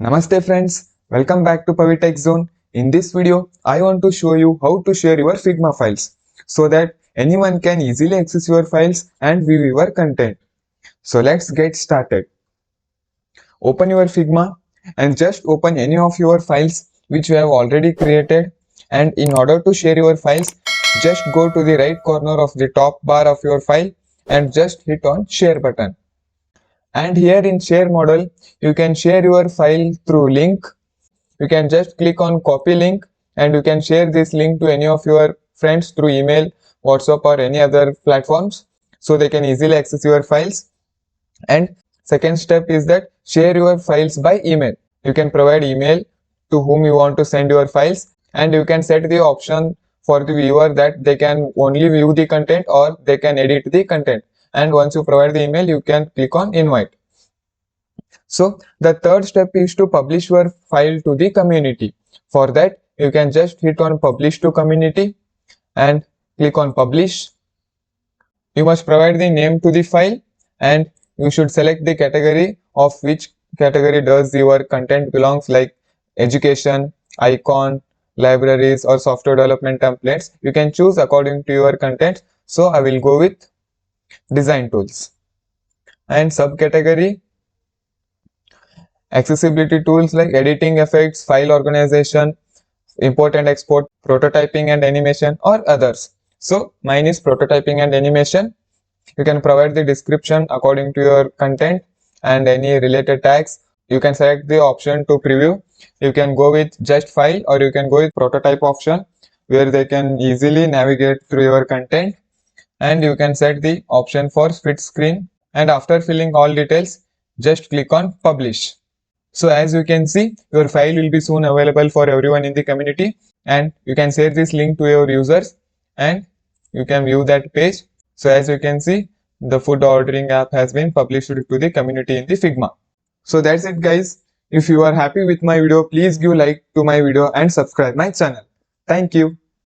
Namaste friends, welcome back to Pavitechnone. In this video, I want to show you how to share your Figma files so that anyone can easily access your files and view your content. So let's get started. Open your Figma and just open any of your files which you have already created, and in order to share your files, just go to the right corner of the top bar of your file and just hit on share button. And here in share model, you can share your file through link. You can just click on copy link and you can share this link to any of your friends through email, WhatsApp or any other platforms so they can easily access your files. And second step is that share your files by email. You can provide email to whom you want to send your files, and you can set the option for the viewer that they can only view the content or they can edit the content. And once you provide the email, you can click on invite. So the third step is to publish your file to the community. For that, you can just hit on publish to community and click on publish. You must provide the name to the file and you should select the category of which category does your content belongs, like education, icon, libraries or software development templates. You can choose according to your content. So I will go with design tools. And subcategory, accessibility tools like editing effects, file organization, import and export, prototyping and animation or others. So mine is prototyping and animation. You can provide the description according to your content and any related tags. You can select the option to preview. You can go with just file or you can go with prototype option where they can easily navigate through your content, and you can set the option for split screen, and after filling all details just click on publish. So as you can see, your file will be soon available for everyone in the community, and you can share this link to your users and you can view that page. So as you can see, the food ordering app has been published to the community in the Figma. So that's it guys. If you are happy with my video, please give like to my video and subscribe my channel. Thank you.